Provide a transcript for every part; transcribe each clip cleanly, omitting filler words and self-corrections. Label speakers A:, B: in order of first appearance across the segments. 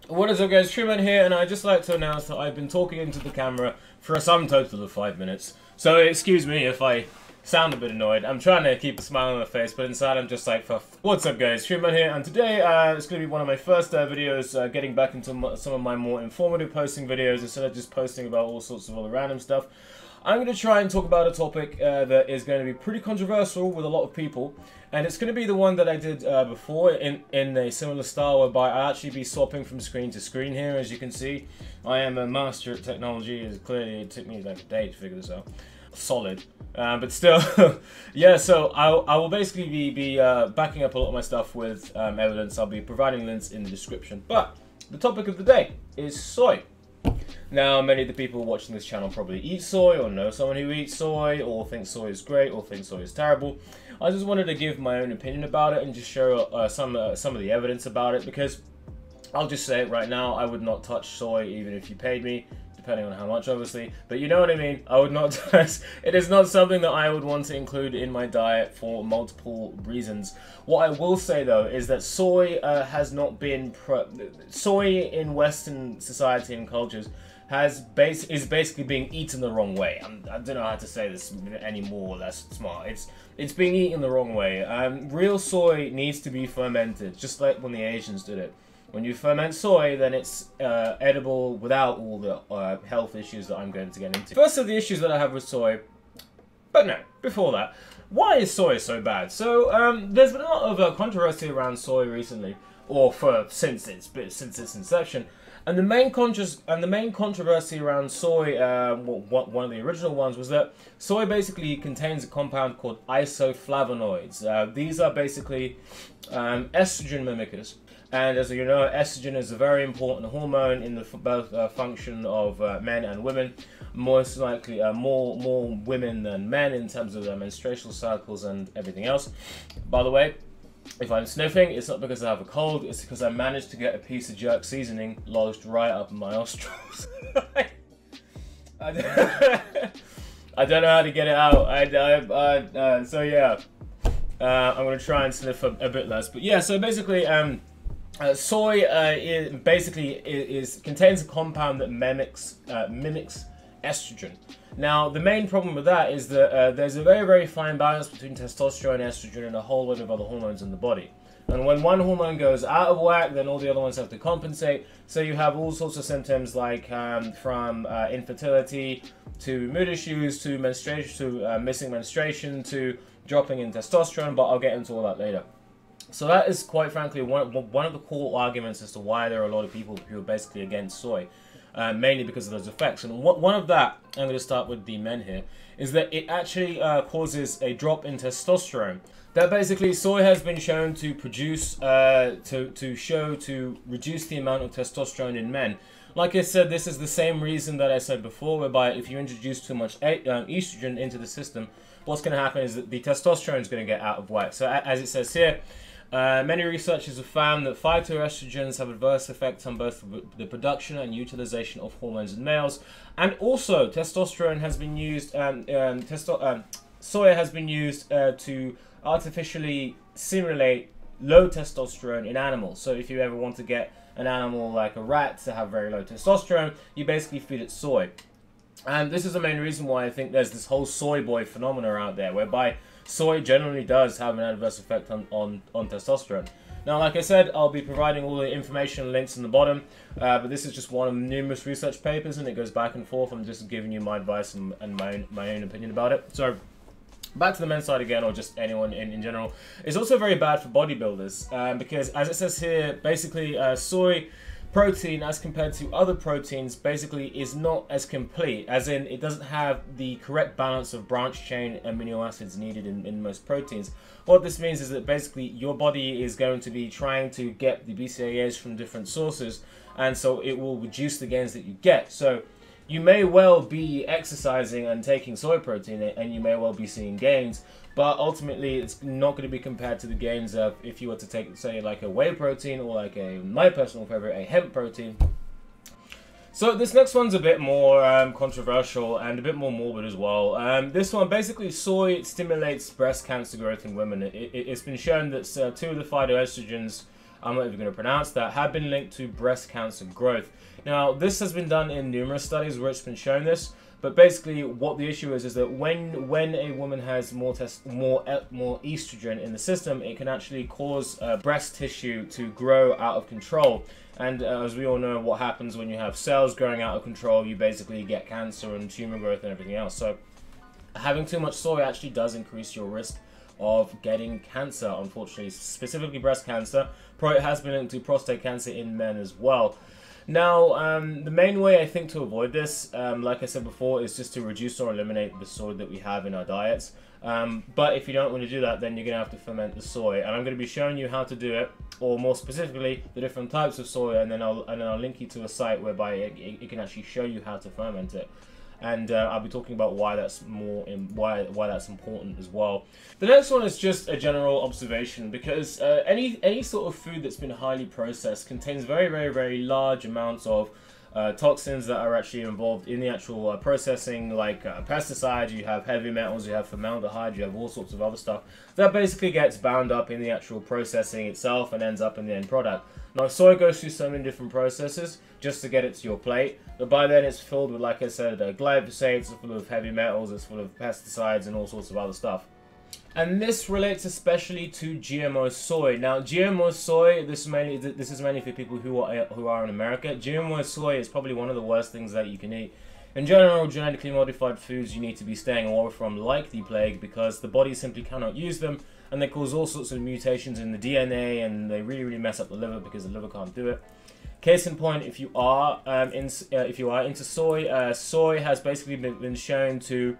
A: What is up, guys? Truman here, and I'd just like to announce that I've been talking into the camera for a sum total of 5 minutes. So excuse me if I sound a bit annoyed. I'm trying to keep a smile on my face, but inside I'm just like, what's up, guys? Truman here, and today it's going to be one of my first videos getting back into some of my more informative posting videos instead of just posting about all sorts of other random stuff. I'm going to try and talk about a topic that is going to be pretty controversial with a lot of people, and it's going to be the one that I did before in a similar style, whereby I actually be swapping from screen to screen here. As you can see, I am a master at technology. It took me like a day to figure this out. Solid, but still, yeah. So I will basically be backing up a lot of my stuff with evidence. I'll be providing links in the description. But the topic of the day is soy. Now, many of the people watching this channel probably eat soy, or know someone who eats soy, or think soy is great, or think soy is terrible. I just wanted to give my own opinion about it and just show some of the evidence about it, because I'll just say it right now, I would not touch soy even if you paid me, depending on how much, obviously. But you know what I mean. I would not touch. It is not something that I would want to include in my diet for multiple reasons. What I will say though is that soy has not been soy in Western society and cultures is basically being eaten the wrong way. I don't know how to say this any more or less smart. It's being eaten the wrong way. Real soy needs to be fermented, just like when the Asians did it. When you ferment soy, then it's edible without all the health issues that I'm going to get into. First of the issues that I have with soy, but no, before that, why is soy so bad? So there's been a lot of controversy around soy recently, or since its inception. And the main controversy around soy, one of the original ones, was that soy basically contains a compound called isoflavonoids. These are basically estrogen mimickers. And as you know, estrogen is a very important hormone in the both function of men and women. Most likely, more women than men in terms of their menstrual cycles and everything else. By the way, if I'm sniffing, it's not because I have a cold, it's because I managed to get a piece of jerk seasoning lodged right up in my nostrils. I don't know how to get it out. So yeah, I'm going to try and sniff a bit less. But yeah, so basically, soy contains a compound that mimics estrogen. Now, the main problem with that is that there's a very, very fine balance between testosterone, estrogen, and a whole lot of other hormones in the body. And when one hormone goes out of whack, then all the other ones have to compensate. So you have all sorts of symptoms like from infertility to mood issues to menstruation to missing menstruation to dropping in testosterone. But I'll get into all that later. So that is, quite frankly, one of the core arguments as to why there are a lot of people who are basically against soy, mainly because of those effects. And one of that, I'm going to start with the men here, is that it actually causes a drop in testosterone. That basically soy has been shown to produce, to reduce the amount of testosterone in men. Like I said, this is the same reason that I said before, whereby if you introduce too much estrogen into the system, what's going to happen is that the testosterone is going to get out of whack. So as it says here, many researchers have found that phytoestrogens have adverse effects on both the production and utilization of hormones in males, and also testosterone has been used. Soy has been used to artificially simulate low testosterone in animals. So if you ever want to get an animal like a rat to have very low testosterone, you basically feed it soy. And this is the main reason why I think there's this whole soy boy phenomena out there, whereby soy generally does have an adverse effect on testosterone. Now, like I said, I'll be providing all the information and links in the bottom, but this is just one of numerous research papers, and it goes back and forth. I'm just giving you my advice and my own opinion about it. So, back to the men's side again, or just anyone in general. It's also very bad for bodybuilders, because as it says here, basically soy protein, as compared to other proteins, basically is not as complete, as in it doesn't have the correct balance of branch chain amino acids needed in most proteins. What this means is that basically your body is going to be trying to get the BCAAs from different sources, and so it will reduce the gains that you get. So you may well be exercising and taking soy protein, and you may well be seeing gains, but ultimately it's not going to be compared to the gains of if you were to take, say, like a whey protein, or like my personal favorite, a hemp protein. So this next one's a bit more controversial and a bit more morbid as well. This one, basically, soy stimulates breast cancer growth in women. It's been shown that 2 of the phytoestrogens I'm not even going to pronounce that, have been linked to breast cancer growth. Now, this has been done in numerous studies where it's been shown this, but basically what the issue is that when a woman has more estrogen in the system, it can actually cause breast tissue to grow out of control. And as we all know, what happens when you have cells growing out of control, you basically get cancer and tumor growth and everything else. So having too much soy actually does increase your risk of getting cancer, unfortunately, specifically breast cancer. It has been linked to prostate cancer in men as well. Now, the main way I think to avoid this, like I said before, is just to reduce or eliminate the soy that we have in our diets. But if you don't want to do that, then you're going to have to ferment the soy. And I'm going to be showing you how to do it, or more specifically, the different types of soy, and then I'll link you to a site whereby it can actually show you how to ferment it. And I'll be talking about why that's why that's important as well. The next one is just a general observation, because any sort of food that's been highly processed contains very large amounts of toxins that are actually involved in the actual processing, like pesticides. You have heavy metals, you have formaldehyde, you have all sorts of other stuff that basically gets bound up in the actual processing itself and ends up in the end product. Now, soy goes through so many different processes just to get it to your plate, but by then it's filled with, like I said, glyphosate, it's full of heavy metals, it's full of pesticides and all sorts of other stuff. And this relates especially to GMO soy. Now, GMO soy, this is mainly for people who are in America. GMO soy is probably one of the worst things that you can eat. In general, genetically modified foods you need to be staying away from like the plague, because the body simply cannot use them, and they cause all sorts of mutations in the DNA, and they really mess up the liver because the liver can't do it. Case in point, if you are into soy, soy has basically been shown to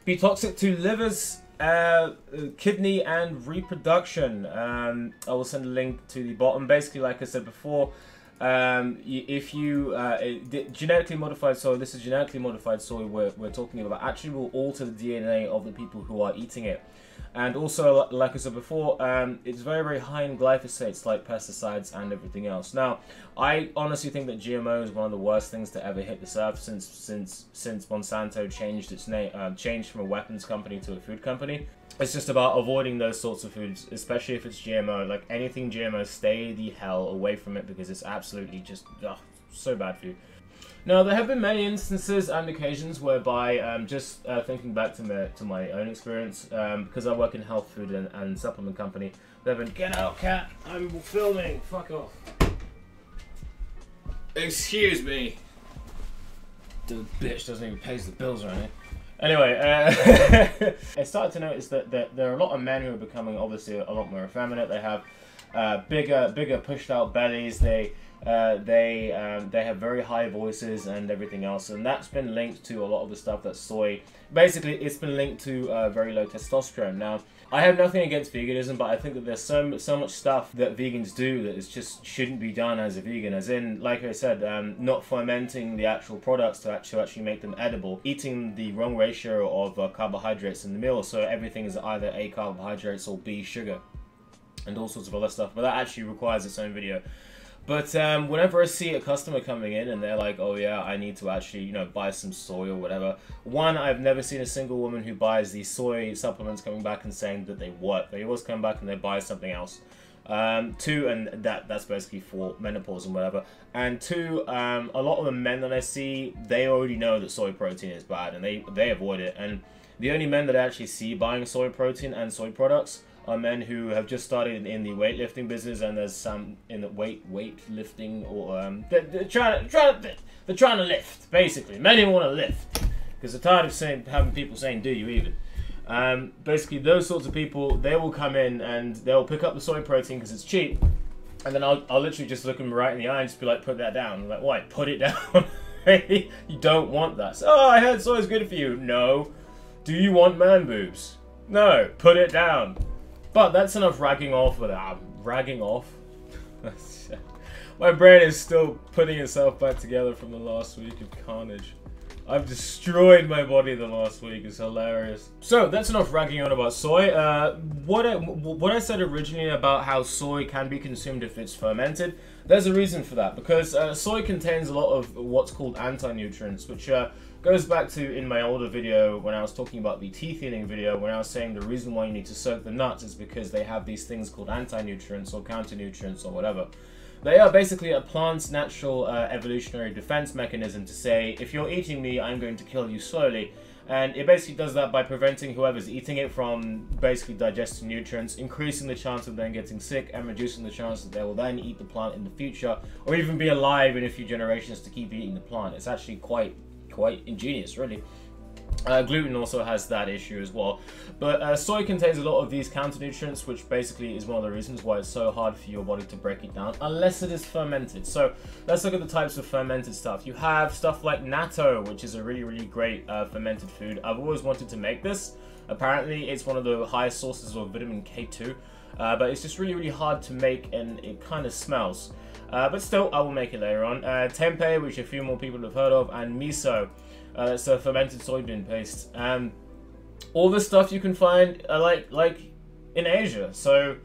A: be toxic to livers, kidney, and reproduction. I will send a link to the bottom. Basically, like I said before, genetically modified soy, this is genetically modified soy we're talking about, actually will alter the DNA of the people who are eating it. And also, like I said before, it's very high in glyphosates, like pesticides and everything else. Now, I honestly think that GMO is one of the worst things to ever hit this earth since Monsanto changed its name, changed from a weapons company to a food company. It's just about avoiding those sorts of foods, especially if it's GMO. Like anything GMO, stay the hell away from it, because it's absolutely just so bad for you. Now, there have been many instances and occasions whereby, just thinking back to my own experience, because I work in health food and supplement company, there have been, get out, cat, I'm filming, fuck off. Excuse me. The bitch doesn't even pay the bills or anything. Anyway, I started to notice that there are a lot of men who are becoming obviously a lot more effeminate. They have bigger pushed out bellies. They have very high voices and everything else, and that's been linked to a lot of the stuff that soy. Basically, it's been linked to very low testosterone. Now, I have nothing against veganism, but I think that there's so much stuff that vegans do that is just shouldn't be done as a vegan. As in, like I said, not fermenting the actual products to actually make them edible, eating the wrong ratio of carbohydrates in the meal, so everything is either A, carbohydrates, or B, sugar, and all sorts of other stuff. But that actually requires its own video. But whenever I see a customer coming in and they're like, oh yeah, I need to actually, you know, buy some soy or whatever. One, I've never seen a single woman who buys these soy supplements coming back and saying that they work. They always come back and they buy something else. Two, and that's basically for menopause and whatever. And two, a lot of the men that I see, they already know that soy protein is bad and they avoid it. And the only men that I actually see buying soy protein and soy products are men who have just started in the weightlifting business, and there's some in the weightlifting, or they're trying to lift, basically. Men who want to lift because they're tired of having people saying, "Do you even?" Basically, those sorts of people, they will come in and they'll pick up the soy protein because it's cheap, and then I'll literally just look them right in the eye and just be like, "Put that down." I'm like, why? Put it down. You don't want that. So, oh, I heard soy is good for you. No. Do you want man boobs? No. Put it down. But that's enough ragging off without ragging off. My brain is still putting itself back together from the last week of carnage. I've destroyed my body the last week. It's hilarious. So that's enough ragging on about soy. What I said originally about how soy can be consumed if it's fermented, there's a reason for that, because soy contains a lot of what's called anti-nutrients, which Goes back to in my older video when I was talking about the teeth healing video, when I was saying the reason why you need to soak the nuts is because they have these things called anti-nutrients or counter-nutrients or whatever. They are basically a plant's natural evolutionary defense mechanism to say, if you're eating me, I'm going to kill you slowly. And it basically does that by preventing whoever's eating it from basically digesting nutrients, increasing the chance of them getting sick, and reducing the chance that they will then eat the plant in the future, or even be alive in a few generations to keep eating the plant. It's actually quite ingenious, really. Gluten also has that issue as well. But soy contains a lot of these counter-nutrients, which basically is one of the reasons why it's so hard for your body to break it down, unless it is fermented. So let's look at the types of fermented stuff. You have stuff like natto, which is a really great fermented food. I've always wanted to make this. Apparently, it's one of the highest sources of vitamin K2, but it's just really hard to make, and it kind of smells. But still, I will make it later on. Tempeh, which a few more people have heard of, and miso. It's a fermented soybean paste. All this stuff you can find like in Asia. So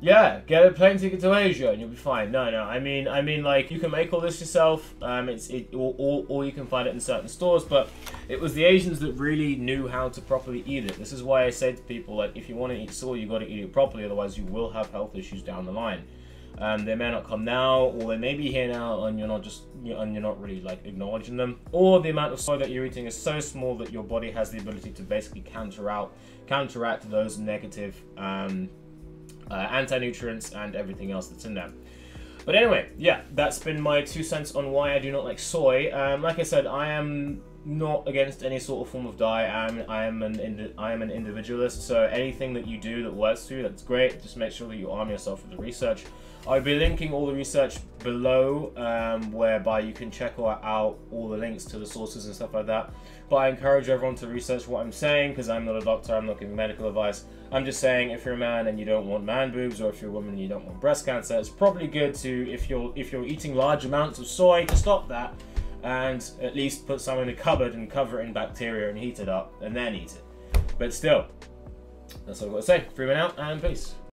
A: yeah, get a plane ticket to Asia and you'll be fine. No, I mean like you can make all this yourself. Or you can find it in certain stores. But it was the Asians that really knew how to properly eat it. This is why I say to people, like, if you want to eat soy, you got to eat it properly. Otherwise, you will have health issues down the line. They may not come now, or they may be here now, and you're not really like acknowledging them. Or the amount of soy that you're eating is so small that your body has the ability to basically counteract those negative anti-nutrients and everything else that's in there. But anyway, yeah, that's been my 2 cents on why I do not like soy. Like I said, I am not against any sort of form of diet. I am an individualist, so anything that you do that works for you, that's great. Just make sure that you arm yourself with the research. I'll be linking all the research below, whereby you can check out all the links to the sources and stuff like that. But I encourage everyone to research what I'm saying, because I'm not a doctor, I'm not giving medical advice. I'm just saying, if you're a man and you don't want man boobs, or if you're a woman and you don't want breast cancer, it's probably good to, if you're eating large amounts of soy, to stop that and at least put some in a cupboard and cover it in bacteria and heat it up and then eat it. But still, that's all I've got to say. Freeman out, and peace.